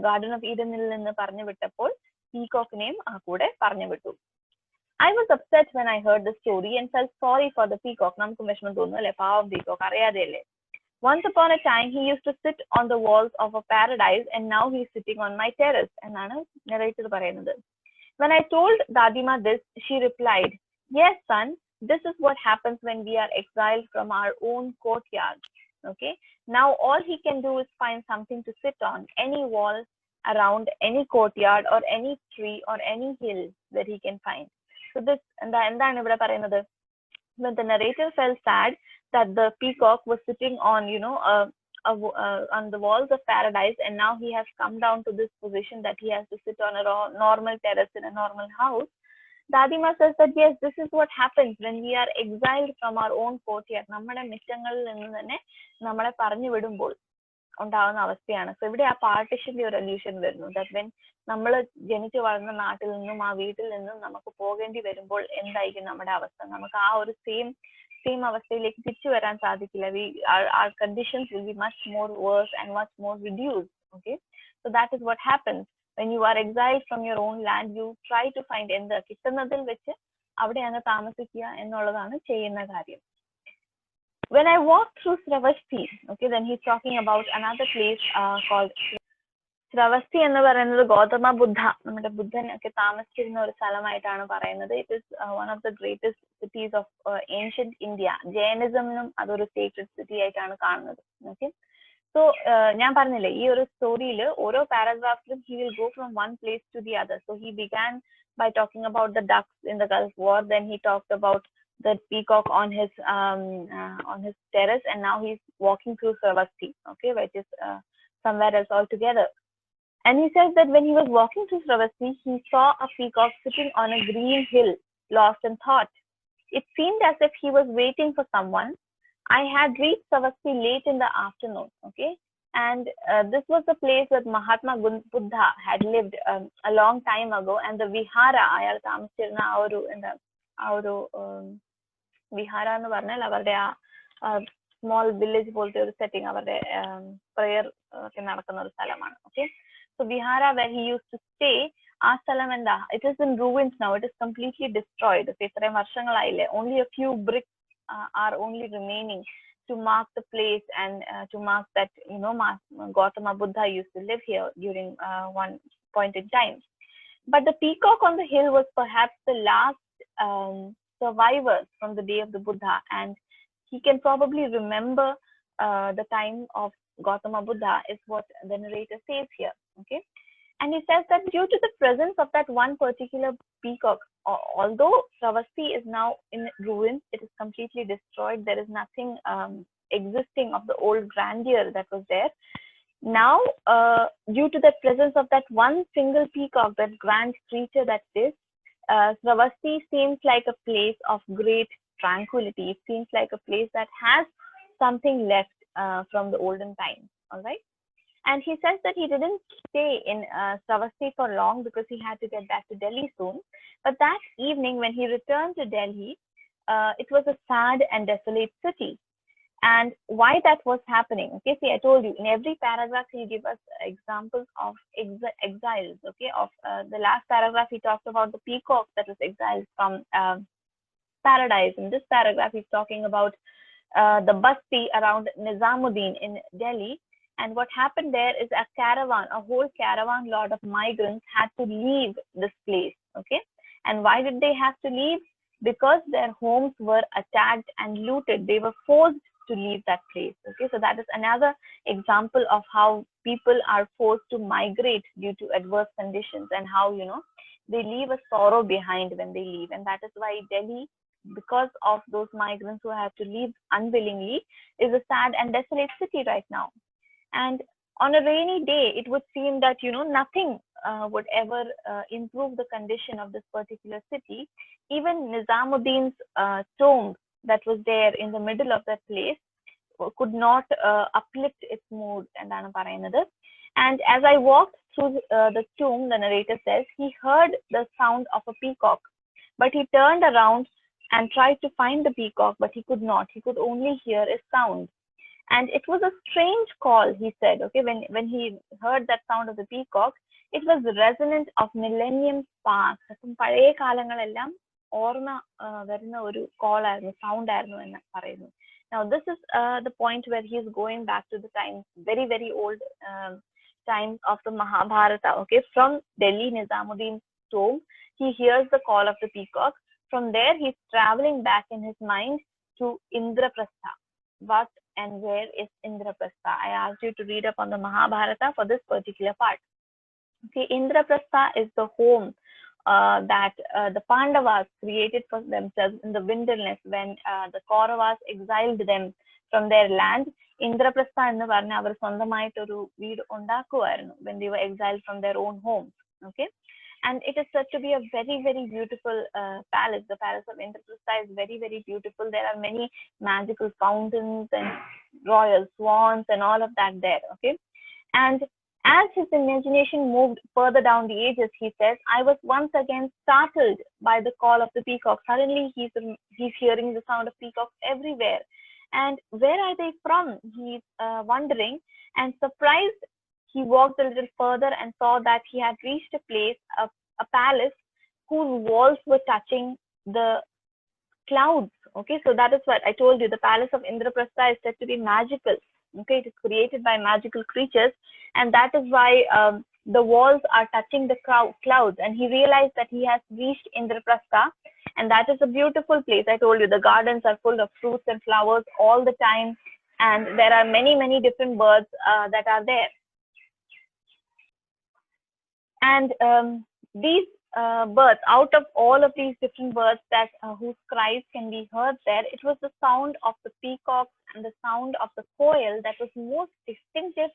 Garden of ഈഡനിൽ നിന്ന് പറഞ്ഞു വിട്ടപ്പോൾ പീകോക്കിനെയും ആ കൂടെ പറഞ്ഞു വിട്ടു. I was upset when I heard the story and felt sorry for the peacock. നമുക്കും വിഷമം തോന്നുന്നു അല്ലെ, പാവം peacock, അറിയാതെയല്ലേ. Once upon a time he used to sit on the walls of a paradise and now he is sitting on my terrace എന്നാണ് narrator പറയുന്നത്. When I told Dadima this, she replied, yes son, this is what happens when we are exiled from our own courtyard. Okay, now all he can do is find something to sit on, any wall around, any courtyard or any tree or any hill that he can find. So this എന്താണ് ഇവിടെ പറയുന്നത്, when the narrator felt sad that the peacock was sitting on on the walls of paradise and now he has come down to this position that he has to sit on a normal terrace in a normal house, Dadima says that yes, this is what happens when we are exiled from our own courtyard. നമ്മുടെ മിറ്റങ്ങളിൽ നിന്ന് തന്നെ നമ്മളെ പറഞ്ഞു വിടുമ്പോൾ ഉണ്ടാവുന്ന അവസ്ഥയാണ്. So ഇവിടെ ആ പാർട്ടിഷന്റെ ഒരു അല്യൂഷൻ വരുന്നു, ദാറ്റ് വെൻ നമ്മൾ ജനിച്ചു വളർന്ന നാട്ടിൽ നിന്നും ആ വീട്ടിൽ നിന്നും നമുക്ക് പോകേണ്ടി വരുമ്പോൾ എന്തായിരിക്കും നമ്മുടെ അവസ്ഥ, നമുക്ക് ആ ഒരു സെയിം അവസ്ഥയിലേക്ക് തിരിച്ചു വരാൻ സാധിക്കില്ല. our conditions will be much more worse and much more reduced. Okay, so that is what happens when you are exiled from your own land. You try to find എന്താ കിട്ടുന്നതിൽ വെച്ച് അവിടെ അങ്ങ് താമസിക്കുക എന്നുള്ളതാണ് ചെയ്യുന്ന കാര്യം. When I walked through Sravasti, okay, then he's talking about another place called Sravasti എന്ന് പറയുന്നത് ഗൗതമ ബുദ്ധ, നമ്മുടെ ബുദ്ധൻ ഒക്കെ താമസിച്ചിരുന്ന ഒരു സ്ഥലമായിട്ടാണ് പറയുന്നത്. It is one of the greatest cities of ancient India. ജൈനിസമിനും അതൊരു സേക്രഡ് സിറ്റി ആയിട്ടാണ് കാണുന്നത്. ഓക്കെ, സോ ഞാൻ പറഞ്ഞില്ലേ ഈ ഒരു സ്റ്റോറിയിൽ ഓരോ പാരഗ്രാഫിലും he will go from one place to the other. So he began by talking about the ducks in the Gulf War, then he talked about the peacock on his terrace, and now he's walking through Sravasti, okay, which is somewhere else altogether. And he says that when he was walking through Sravasti, he saw a peacock sitting on a green hill, lost in thought. It seemed as if he was waiting for someone. I had reached Sravasti late in the afternoon, okay, and this was the place that Mahatma Buddha had lived a long time ago, and the vihara ayal tamasirna auru വിഹാര എന്ന് പറഞ്ഞാൽ അവരുടെ ആ small village പോലത്തെ ഒരു setting, അവരുടെ prayer ഒക്കെ നടക്കുന്ന ഒരു സ്ഥലമാണ്. Okay, so vihara where he used to stay, ആ സ്ഥലം എന്താ, it is in ruins now, it is completely destroyed. ഇത്രയും വർഷങ്ങളായില്ലേ, only a few bricks are only remaining to mark the place and to mark that Gautama Buddha used to live here during one point in time. But the peacock on the hill was perhaps the last survivors from the day of the Buddha, and he can probably remember the time of Gautama Buddha, is what the narrator says here. Okay, and he says that due to the presence of that one particular peacock, although Sravasti is now in ruins, it is completely destroyed, there is nothing existing of the old grandeur that was there. Now due to the presence of that one single peacock, that grand creature that is, Sravasti seems like a place of great tranquility. It seems like a place that has something left from the olden times. All right, and he says that he didn't stay in Sravasti for long because he had to get back to Delhi soon. But that evening when he returned to Delhi, it was a sad and desolate city. And why that was happening, okay, see, I told you in every paragraph he give us examples of exiles. Okay, of the last paragraph he talked about the peacock that was exiled from paradise. In this paragraph he's talking about the basti around Nizamuddin in Delhi, and what happened there is a whole caravan load of migrants had to leave this place. Okay, and why did they have to leave? Because their homes were attacked and looted. They were forced to leave that place. Okay, so that is another example of how people are forced to migrate due to adverse conditions, and how they leave a sorrow behind when they leave. And that is why Delhi, because of those migrants who have to leave unwillingly, is a sad and desolate city right now. And on a rainy day it would seem that nothing would ever improve the condition of this particular city. Even Nizamuddin's tomb that was there in the middle of that place could not uplift its mood. And as I walked through the tomb, the narrator says, he heard the sound of a peacock, but he turned around and tried to find the peacock, but he could not. He could only hear a sound. And it was a strange call, he said. Okay, when he heard that sound of the peacock, it was resonant of millennium sparks. അപ്പം പഴയ കാലങ്ങളെല്ലാം ഓർമ്മ വരുന്ന ഒരു call ആയിരുന്നു, sound ആയിരുന്നു എന്ന് പറയുന്നു. Now this is the point where he is going back to the times, very very old times of the Mahabharata. Okay, from Delhi Nizamuddin's tomb, he hears the call of the peacock. From there, he's traveling back in his mind to Indraprastha. What and where is Indraprastha? I asked you to read up on the Mahabharata for this particular part. Okay, Indraprastha is the home that the Pandavas created for themselves in the wilderness when the Kauravas exiled them from their land. Indraprastha എന്ന് പറഞ്ഞ അവർ സ്വന്തമായിട്ടൊരു വീട് ഉണ്ടാക്കുമായിരുന്നു when they were exiled from their own homes. Okay, and it is said to be a very very beautiful palace. The palace of Indraprastha is very very beautiful. There are many magical fountains and royal swans and all of that there. Okay, and as his imagination moved further down the ages, he says, I was once again startled by the call of the peacock. Suddenly, he's hearing the sound of peacocks everywhere. And where are they from? He's wondering, and surprised, he walked a little further and saw that he had reached a place, a palace, whose walls were touching the clouds. Okay, so that is what I told you. The palace of Indraprastha is said to be magical. Okay, it is created by magical creatures, and that is why the walls are touching the clouds. And he realized that he has reached Indraprastha, and that is a beautiful place. I told you the gardens are full of fruits and flowers all the time, and there are many many different birds that are there. And these birds, out of all of these different birds that whose cries can be heard there, it was the sound of the peacock and the sound of the koel that was most distinctive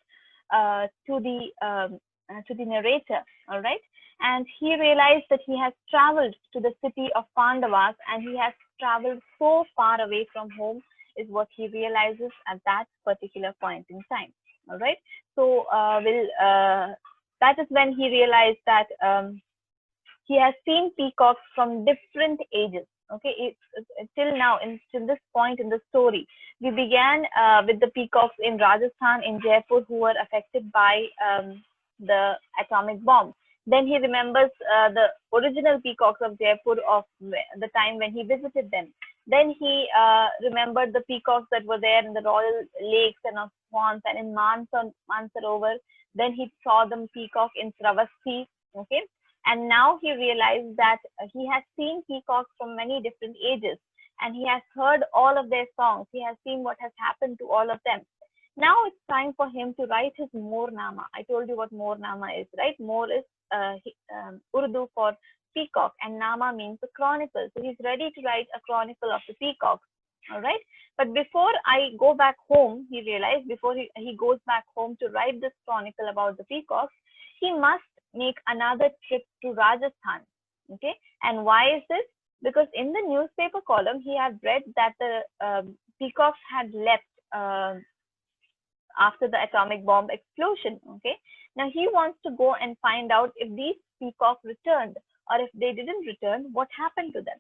to the narrator. All right, and he realized that he has traveled to the city of Pandavas, and he has traveled so far away from home, is what he realizes at that particular point in time. All right, so that is when he realized that he has seen peacocks from different ages. Okay, till now, till this point in the story, we began with the peacocks in Rajasthan, in Jaipur, who were affected by the atomic bomb. Then he remembers the original peacocks of Jaipur of the time when he visited them. Then he remembered the peacocks that were there in the royal lakes and of swans and in Mansarovar. Then he saw them peacock in Sravasti. Okay, and now he realized that he has seen peacocks from many different ages, and he has heard all of their songs. He has seen what has happened to all of them. Now it's time for him to write his Mornama. I told you what Mornama is, right? Mor is Urdu for peacock, and Nama means the chronicle. So he's ready to write a chronicle of the peacocks. All right. But before I go back home, he realized before he goes back home to write this chronicle about the peacocks, he must make another trip to Rajasthan. Okay. And why is this? Because in the newspaper column, he had read that the peacocks had left after the atomic bomb explosion. Okay. Now he wants to go and find out if these peacocks returned, or if they didn't return, what happened to them.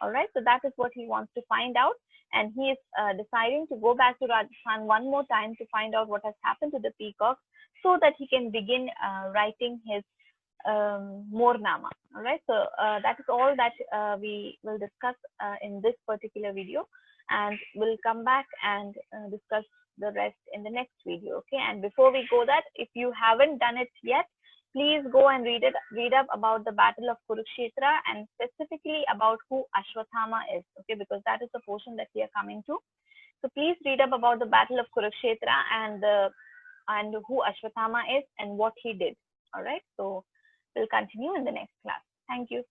All right. So that is what he wants to find out. And he is deciding to go back to Rajasthan one more time to find out what has happened to the peacocks, so that he can begin writing his Mornama. All right. So that is all that we will discuss in this particular video, and we'll come back and discuss the rest in the next video. Okay. And before we go that, if you haven't done it yet, please go and read up about the Battle of Kurukshetra, and specifically about who Ashwathama is. Okay, because that is the portion that we are coming to. So please read up about the Battle of Kurukshetra and who Ashwathama is and what he did. All right. So we'll continue in the next class. Thank you.